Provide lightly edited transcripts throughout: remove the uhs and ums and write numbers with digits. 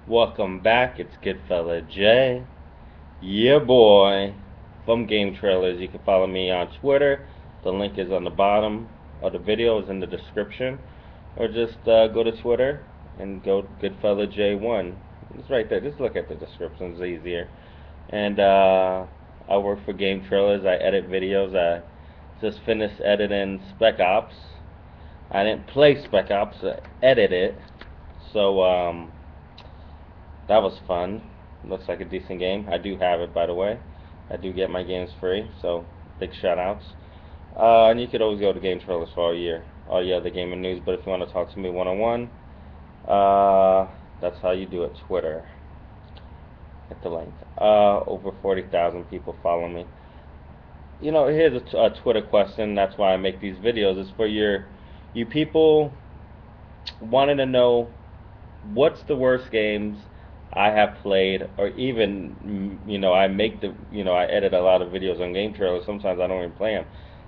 Welcome back. It's Goodfella Jay. Yeah, boy. From Game Trailers. You can follow me on Twitter. The link is on the bottom of the video, is in the description. Or just go to Twitter and go Goodfella J1. It's right there. Just look at the description. It's easier. And I work for Game Trailers. I edit videos. I just finished editing Spec Ops. I didn't play Spec Ops. I edited it. So, that was fun. Looks like a decent game. I do have it, by the way. I do get my games free, so big shout outs. And you could always go to Game Trailers for all your other gaming news. But if you want to talk to me one-on-one, that's how you do it. Twitter. Hit the link. Over 40,000 people follow me. Here's a Twitter question. That's why I make these videos. It's for you people wanting to know what's the worst games I have played, or even, I edit a lot of videos on Game Trailers. Sometimes I don't even play them.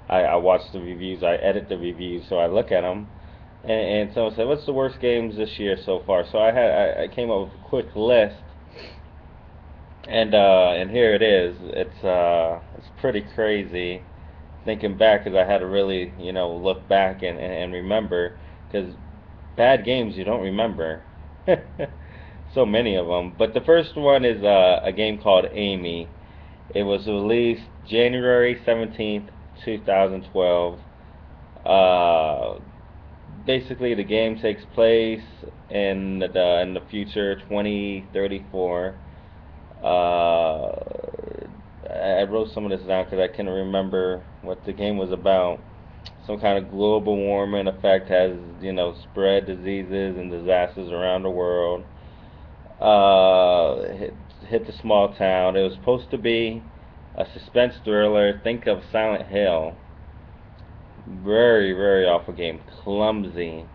I watch the reviews, I edit the reviews, so I look at them. And someone said, "What's the worst games this year so far?" So I came up with a quick list, and here it is. It's pretty crazy thinking back, because I had to really look back and remember, because bad games you don't remember. So many of them. But the first one is a game called Amy. It was released January 17th, 2012. Basically, the game takes place in the future, 2034. I wrote some of this down because I couldn't remember what the game was about. Some kind of global warming effect has, spread diseases and disasters around the world. Hit the small town. It was supposed to be a suspense thriller. Think of Silent Hill. Very, very awful game. Clumsy.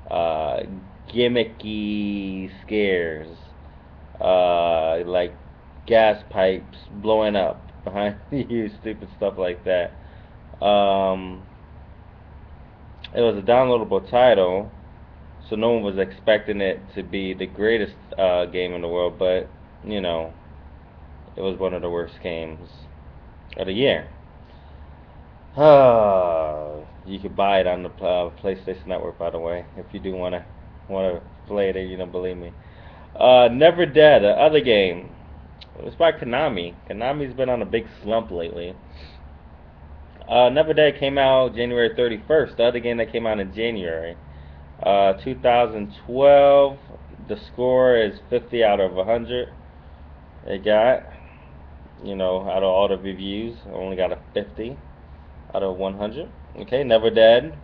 Gimmicky scares. Like gas pipes blowing up behind you. Stupid stuff like that. It was a downloadable title, so no one was expecting it to be the greatest game in the world, but it was one of the worst games of the year. You could buy it on the PlayStation Network, by the way, if you do wanna play it. Believe me. Never Dead, the other game. It's by Konami. Konami's been on a big slump lately. Never Dead came out January 31st. The other game that came out in January. 2012. The score is 50 out of 100. It got, out of all the reviews, I only got a 50 out of 100. Okay, Never Dead.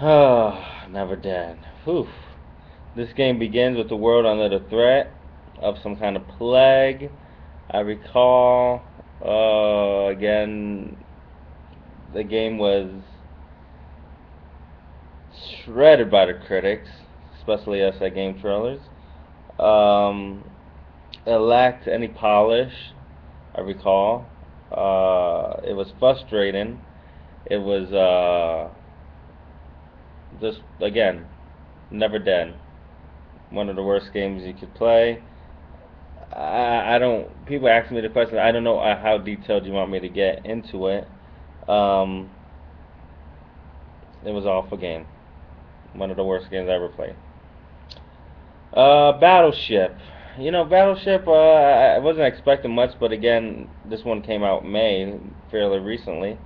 Never Dead. Whew. This game begins with the world under the threat of some kind of plague. I recall, again, the game was shredded by the critics, especially us at Game Trailers. It lacked any polish, I recall. It was frustrating. It was just, again, Never Dead. One of the worst games you could play. I don't. People ask me the question. I don't know how detailed you want me to get into it. It was an awful game. One of the worst games I ever played. Battleship. Battleship, I wasn't expecting much, but again, this one came out May, fairly recently.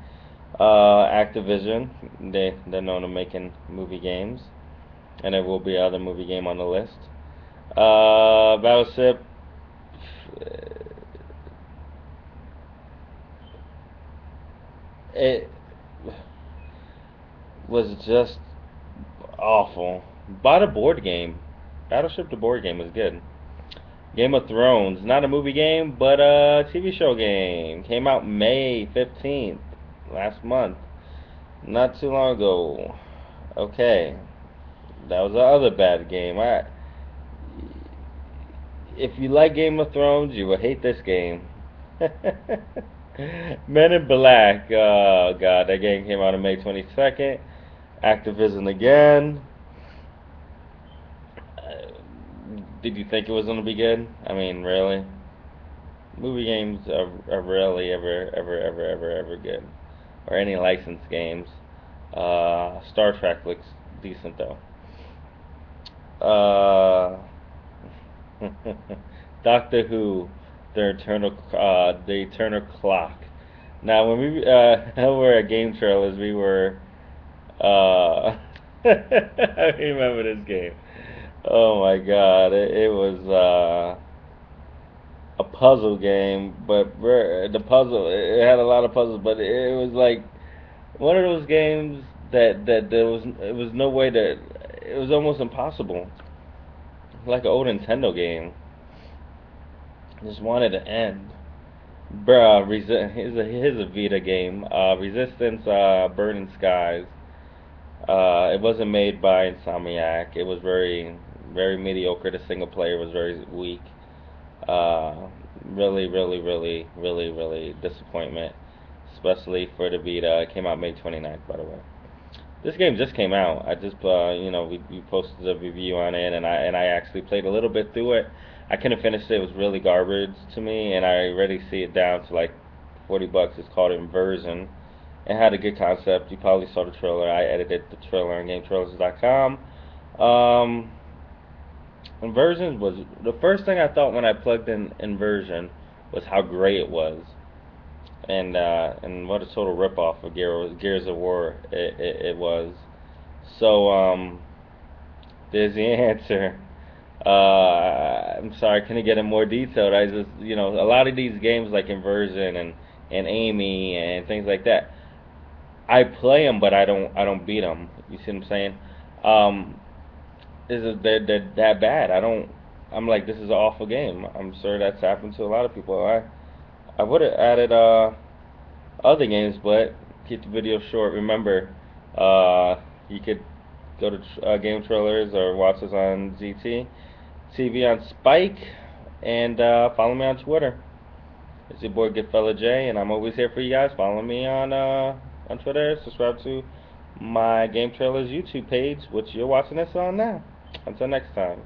Activision, they're known to making movie games, and there will be other movie game on the list. Battleship, it was just awful. Bought a board game. Battleship the board game was good. Game of Thrones, not a movie game, but a TV show game. Came out May 15th, last month. Not too long ago. Okay. That was the other bad game. If you like Game of Thrones, you will hate this game. Men in Black. Oh, God. That game came out on May 22nd. Activision again. Did you think it was gonna be good? I mean, really? Movie games are rarely ever good, or any licensed games. Star Trek looks decent though. Uh, Doctor Who, the Eternal Clock. Now, when we were at Game Trailers, we were I remember this game. Oh my God, it was a puzzle game, but the puzzle it had a lot of puzzles, but it was like one of those games that there was it was no way that it was almost impossible, like an old Nintendo game. Just wanted to end. Bruh, here's a Vita game. Resistance, Burning Skies. It wasn't made by Insomniac. It was very mediocre. The single player was very weak. Uh, really disappointment, especially for the Vita. It came out May 29th, by the way. This game just came out. I just, we posted a review on it, and I actually played a little bit through it. I couldn't finish it. It was really garbage to me, and I already see it down to like $40. It's called Inversion. It had a good concept. You probably saw the trailer. I edited the trailer on GameTrailers.com. Inversion was the first thing I thought when I plugged in Inversion was how great it was, and what a total ripoff of Gears of War it was. So there's the answer. I'm sorry, I couldn't get in more detailed. I just, a lot of these games like Inversion and Amy and things like that, I play them, but I don't beat them. You see what I'm saying? Is it they're that bad? I'm like, this is an awful game. I'm sure that's happened to a lot of people. I would have added other games, but keep the video short. Remember, you could go to Game Trailers or watch us on ZT TV on Spike, and follow me on Twitter. It's your boy Goodfella J, and I'm always here for you guys. Follow me on Twitter. Subscribe to my Game Trailers YouTube page, which you're watching this on now. Until next time.